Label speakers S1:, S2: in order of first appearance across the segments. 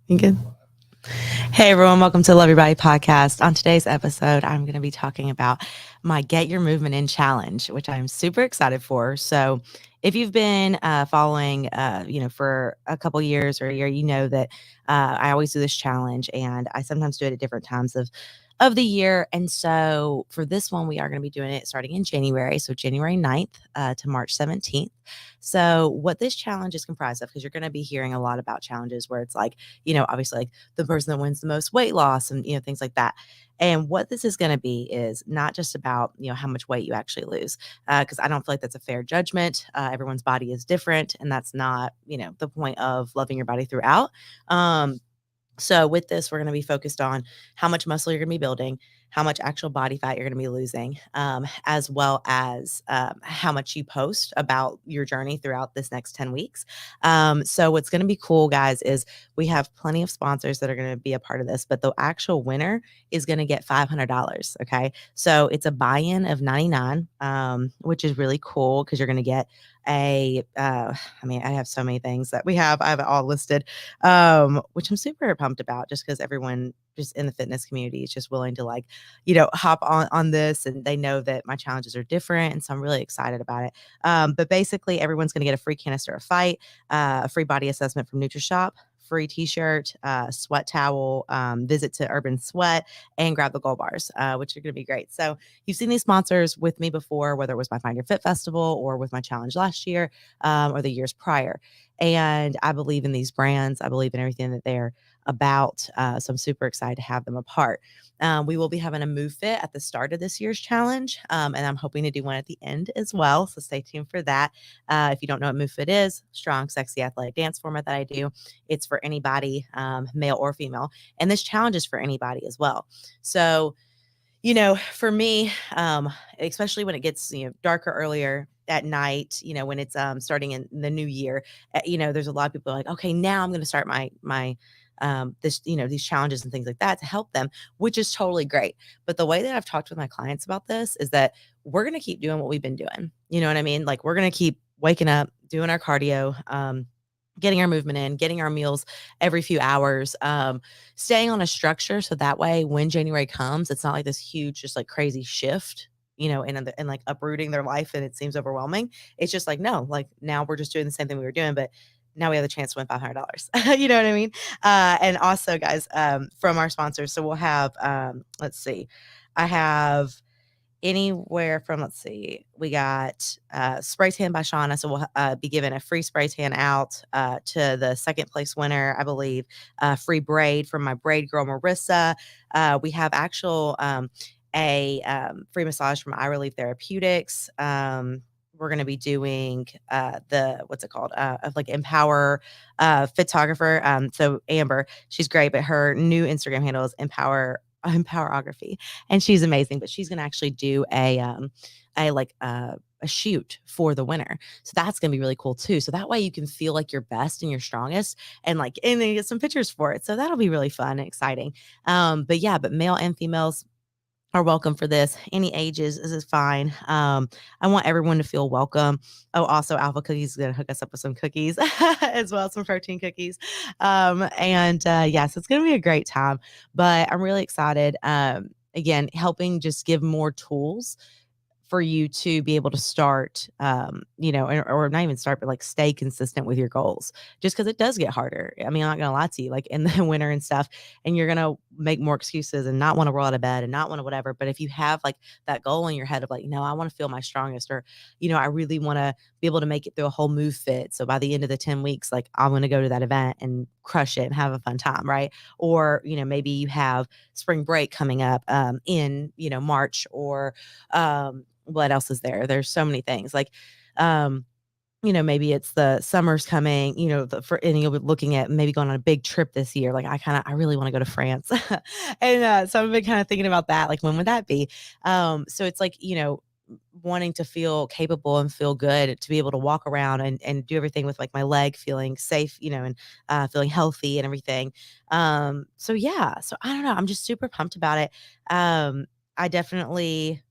S1: You good? Hey everyone, welcome to Love Your Body podcast. On today's episode, I'm going to be talking about my Get Your Movement In challenge, which I'm super excited for. So, if you've been following, for a couple years or a year, you know that I always do this challenge, and I sometimes do it at different times of the year. And so, for this one, we are going to be doing it starting in January, so January 9th to March 17th. So, what this challenge is comprised of, because you're going to be hearing a lot about challenges where it's like, obviously like the person that wins the most weight loss and things like that. And what this is going to be is not just about how much weight you actually lose, because I don't feel like that's a fair judgment. Everyone's body is different, and that's not the point of loving your body throughout. So with this, we're going to be focused on how much muscle you're going to be building, how much actual body fat you're going to be losing, as well as how much you post about your journey throughout this next 10 weeks. So what's going to be cool, guys, is we have plenty of sponsors that are going to be a part of this, but the actual winner is going to get $500. Okay. So it's a buy-in of 99, which is really cool because you're going to get I have so many things that I have it all listed, which I'm super pumped about just because everyone just in the fitness community is just willing to hop on this, and they know that my challenges are different. And so I'm really excited about it. But basically everyone's going to get a free canister of Fight, a free body assessment from NutriShop, free t-shirt, sweat towel, visit to Urban Sweat, and grab the gold bars, which are going to be great. So you've seen these sponsors with me before, whether it was my Find Your Fit Festival or with my challenge last year, or the years prior. And I believe in these brands. I believe in everything that they're about. So I'm super excited to have them a part. We will be having a Move Fit at the start of this year's challenge, and I'm hoping to do one at the end as well. So stay tuned for that. If you don't know what Move Fit is, strong, sexy, athletic dance format that I do. It's for anybody, male or female, and this challenge is for anybody as well. So for me, especially when it gets, darker earlier at night, when it's starting in the new year, there's a lot of people like, okay, now I'm going to start these challenges and things like that to help them, which is totally great. But the way that I've talked with my clients about this is that we're going to keep doing what we've been doing. You know what I mean? Like, we're going to keep waking up, doing our cardio, getting our movement in, getting our meals every few hours, staying on a structure. So that way, when January comes, it's not like this huge, just like crazy shift, and like uprooting their life and it seems overwhelming. It's just like, no, like now we're just doing the same thing we were doing, but now we have the chance to win $500. You know what I mean? And also, guys, from our sponsors. So we'll have, let's see, I have anywhere from, let's see, we got spray tan by Shauna. So we'll be giving a free spray tan out to the second place winner, I believe. Free braid from my braid girl, Marissa. We have actual free massage from Eye Relief Therapeutics. We're going to be doing what's it called? Of like Empower photographer. So Amber, she's great, but her new Instagram handle is Empowerography, and she's amazing. But she's going to actually do a shoot for the winner. So that's going to be really cool too. So that way you can feel like your best and your strongest, and then you get some pictures for it. So that'll be really fun and exciting. But male and females are welcome for this. Any ages, this is fine. I want everyone to feel welcome. Oh, also Alpha Cookies is going to hook us up with some cookies as well, some protein cookies. Yes, it's going to be a great time, but I'm really excited. Again, helping just give more tools for you to be able to start, or not even start, but like stay consistent with your goals, just because it does get harder. I mean, I'm not going to lie to you, like in the winter and stuff, and you're going to make more excuses and not want to roll out of bed and not want to whatever. But if you have like that goal in your head of like, no, I want to feel my strongest, or, I really want to be able to make it through a whole Move Fit. So by the end of the 10 weeks, like I'm going to go to that event and crush it and have a fun time. Right. Or, maybe you have spring break coming up in, March, or, what else is there? There's so many things like, maybe it's the summer's coming, and you'll be looking at maybe going on a big trip this year. Like I really want to go to France. And so I've been kind of thinking about that. Like, when would that be? So it's like, wanting to feel capable and feel good to be able to walk around and do everything with like my leg feeling safe, and feeling healthy and everything. So I don't know. I'm just super pumped about it. I definitely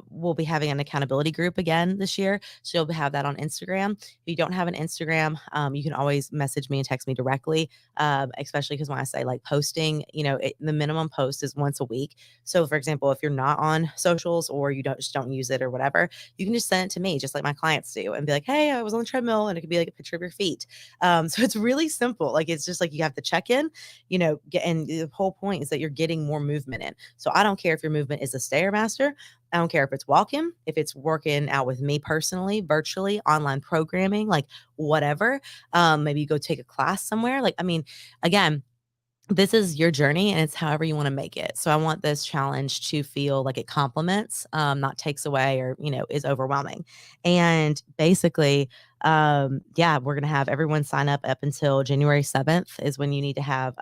S1: we'll be having an accountability group again this year. So you'll have that on Instagram. If you don't have an Instagram, you can always message me and text me directly, especially because when I say like posting, the minimum post is once a week. So for example, if you're not on socials or you don't use it or whatever, you can just send it to me, just like my clients do, and be like, hey, I was on the treadmill, and it could be like a picture of your feet. So it's really simple. Like, it's just like you have to check in, and the whole point is that you're getting more movement in. So I don't care if your movement is a Stairmaster. I don't care if it's walking, if it's working out with me personally, virtually, online programming, like whatever. Maybe you go take a class somewhere. Like, I mean, again, this is your journey and it's however you want to make it. So I want this challenge to feel like it complements, not takes away or, is overwhelming. And basically, yeah, we're going to have everyone sign up until January 7th is when you need to have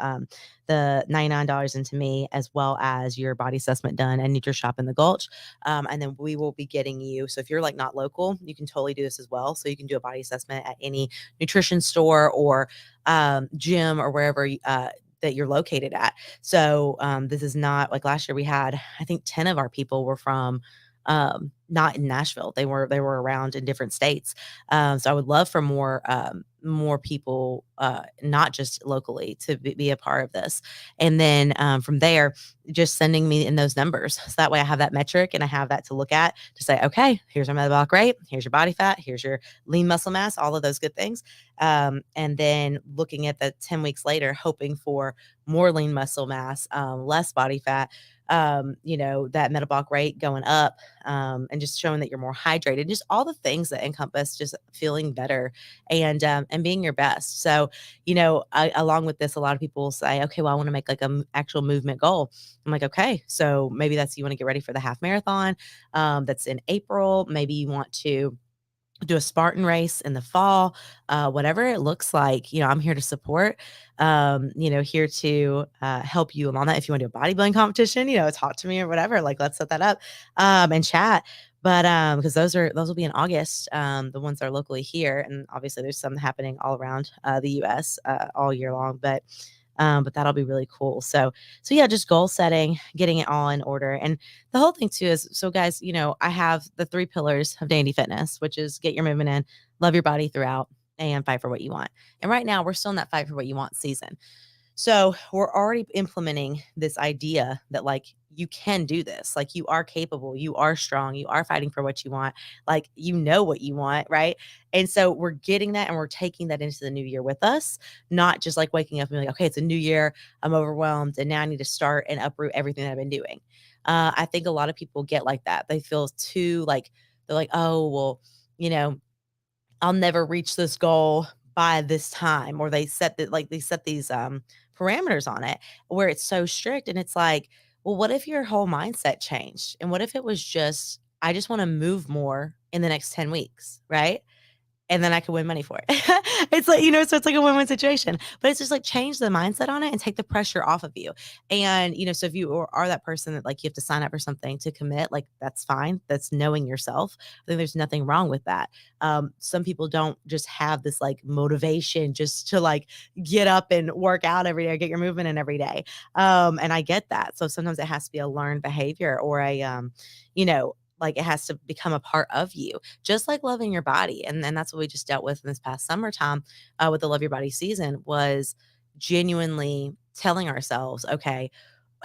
S1: the $99 into me, as well as your body assessment done and NutriShop in the Gulch. And then we will be getting you. So if you're like not local, you can totally do this as well. So you can do a body assessment at any nutrition store or gym or wherever that you're located at. So this is not like last year we had, I think 10 of our people were from not in Nashville. They were around in different states. So I would love for more people, not just locally, to be a part of this. And then from there, just sending me in those numbers. So that way I have that metric and I have that to look at to say, okay, here's our metabolic rate, here's your body fat, here's your lean muscle mass, all of those good things. And then looking at the 10 weeks later, hoping for more lean muscle mass, less body fat, that metabolic rate going up, and just showing that you're more hydrated, just all the things that encompass just feeling better and being your best. So, along with this, a lot of people will say, okay, well, I want to make like a actual movement goal. I'm like, okay, so maybe that's, you want to get ready for the half marathon, that's in April. Maybe you want to do a Spartan race in the fall, whatever it looks like. I'm here to support, here to help you along that. If you want to do a bodybuilding competition, talk to me or whatever, like let's set that up and chat. But because those will be in August, the ones that are locally here, and obviously there's some happening all around the US all year long, but that'll be really cool. So yeah, just goal setting, getting it all in order. And the whole thing too is, so guys, I have the 3 pillars of Dandy Fitness, which is get your movement in, love your body throughout, and fight for what you want. And right now we're still in that fight for what you want season. So we're already implementing this idea that like you can do this, like you are capable, you are strong, you are fighting for what you want, like what you want, right? And so we're getting that and we're taking that into the new year with us, not just like waking up and being like, okay, it's a new year, I'm overwhelmed, and now I need to start and uproot everything that I've been doing. I think a lot of people get like that. They feel too like, they're like, oh, well, you know, I'll never reach this goal by this time, or they set these parameters on it where it's so strict, and it's like, well, what if your whole mindset changed? And what if it was just, I just want to move more in the next 10 weeks, right? And then I could win money for it. It's like, so it's like a win-win situation, but it's just like change the mindset on it and take the pressure off of you. And, so if you are that person that like you have to sign up for something to commit, like that's fine. That's knowing yourself. I think there's nothing wrong with that. Some people don't just have this like motivation just to like get up and work out every day, or get your movement in every day. And I get that. So sometimes it has to be a learned behavior, or like it has to become a part of you, just like loving your body. And then that's what we just dealt with in this past summertime with the Love Your Body season, was genuinely telling ourselves, okay,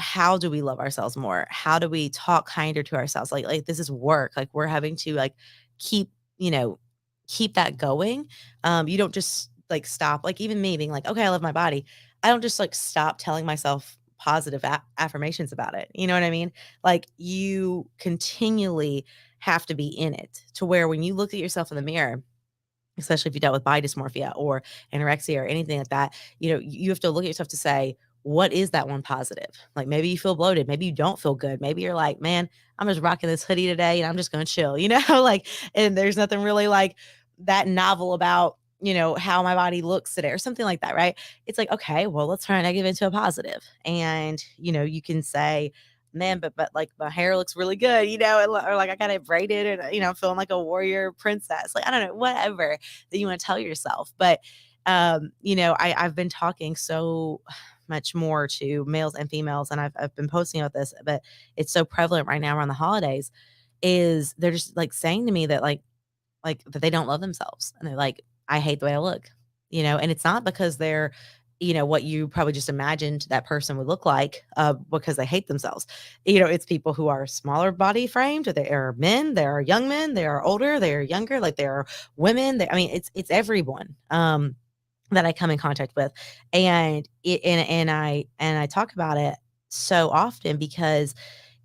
S1: how do we love ourselves more? How do we talk kinder to ourselves? Like this is work. Like we're having to like keep, keep that going. You don't just like stop, like even me being like, okay, I love my body. I don't just like stop telling myself positive affirmations about it. You know what I mean? Like you continually have to be in it, to where when you look at yourself in the mirror, especially if you dealt with body dysmorphia or anorexia or anything like that, you have to look at yourself to say, what is that one positive? Like maybe you feel bloated, maybe you don't feel good, maybe you're like, man, I'm just rocking this hoodie today and I'm just going to chill, like, and there's nothing really like that novel about, how my body looks today or something like that, right? It's like, okay, well, let's turn a negative into a positive. And, you can say, man, but like my hair looks really good, or like I got it braided and, I'm feeling like a warrior princess. Like, I don't know, whatever that you want to tell yourself. But, I've been talking so much more to males and females, and I've been posting about this, but it's so prevalent right now around the holidays. is they're just like saying to me that like that they don't love themselves and they're like, I hate the way I look, and it's not because they're, what you probably just imagined that person would look like, because they hate themselves. It's people who are smaller body framed, or they are men, there are young men, they are older, they are younger, like there are women. I mean, it's everyone. That I come in contact with. And I talk about it so often because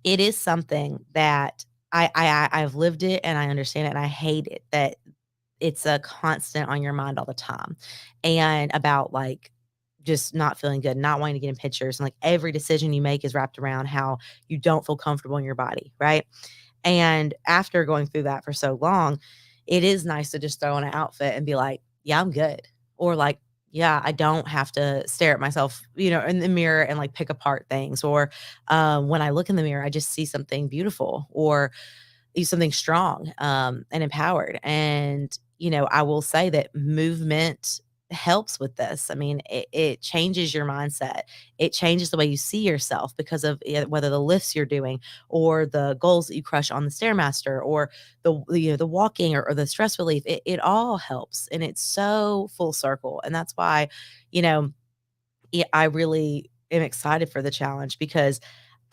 S1: it is something that I've lived it and I understand it and I hate it that it's a constant on your mind all the time. And about like just not feeling good, not wanting to get in pictures, and like every decision you make is wrapped around how you don't feel comfortable in your body, right? And after going through that for so long, it is nice to just throw on an outfit and be like, yeah, I'm good. Or like, yeah, I don't have to stare at myself, in the mirror and like pick apart things. Or when I look in the mirror, I just see something beautiful or something strong, and empowered. And, I will say that movement helps with this. I mean, it changes your mindset. It changes the way you see yourself because of whether the lifts you're doing or the goals that you crush on the Stairmaster or the walking or the stress relief. It all helps. And it's so full circle. And that's why, you know, I really am excited for the challenge because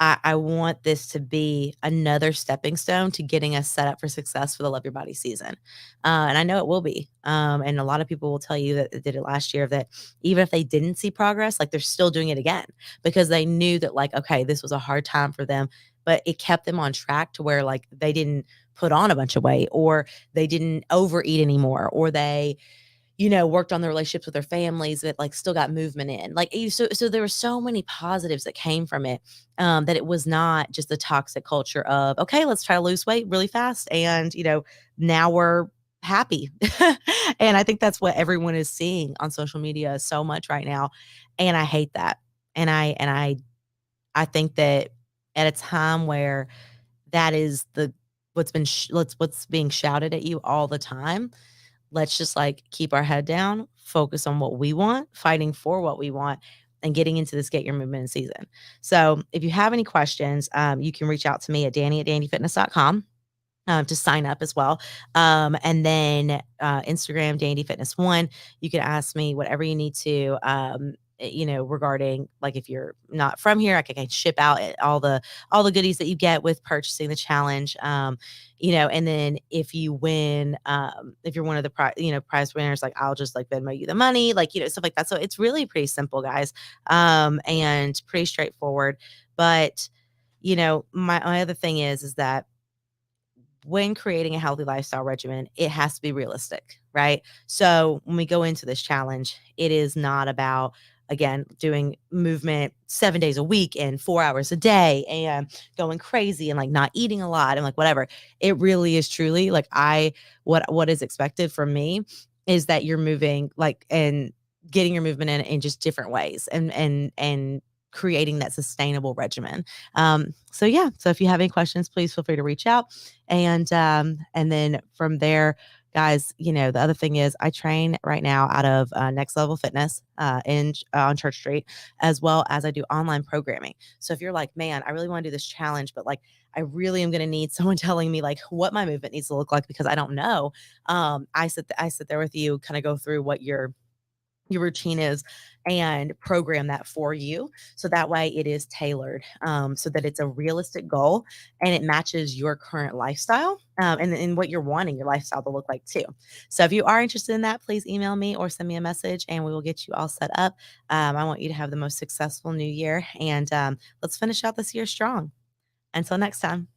S1: I want this to be another stepping stone to getting us set up for success for the Love Your Body season. And I know it will be. And a lot of people will tell you that did it last year that even if they didn't see progress, like they're still doing it again because they knew that, like, okay, this was a hard time for them, but it kept them on track to where like they didn't put on a bunch of weight or they didn't overeat anymore or they worked on their relationships with their families that like still got movement in. Like so there were so many positives that came from it. That it was not just the toxic culture of, okay, let's try to lose weight really fast. And now we're happy. And I think that's what everyone is seeing on social media so much right now. And I hate that. And I think that at a time where that is what's being shouted at you all the time, let's just like keep our head down, focus on what we want, fighting for what we want, and getting into this Get Your Movement in season. So if you have any questions, you can reach out to me at Dani@DaniFitness.com. To sign up as well. And then Instagram, Dandy Fitness One. You can ask me whatever you need to, regarding like if you're not from here, I can ship out all the goodies that you get with purchasing the challenge. And then if you win, if you're one of the prize winners, like I'll just like Venmo you the money, like stuff like that. So it's really pretty simple, guys, and pretty straightforward. But my other thing is that when creating a healthy lifestyle regimen, it has to be realistic, right? So when we go into this challenge, it is not about, again, doing movement 7 days a week and 4 hours a day and going crazy and like not eating a lot and like whatever. It really is truly like what is expected from me is that you're moving like and getting your movement in just different ways and creating that sustainable regimen. So yeah, so if you have any questions, please feel free to reach out. And then from there, guys, the other thing is I train right now out of Next Level Fitness on Church Street, as well as I do online programming. So if you're like, man, I really want to do this challenge, but like I really am going to need someone telling me like what my movement needs to look like because I don't know. I sit there with you, kind of go through what your routine is and program that for you so that way it is tailored, so that it's a realistic goal and it matches your current lifestyle, and what you're wanting your lifestyle to look like too. So if you are interested in that, please email me or send me a message and we will get you all set up. I want you to have the most successful new year, and let's finish out this year strong. Until next time.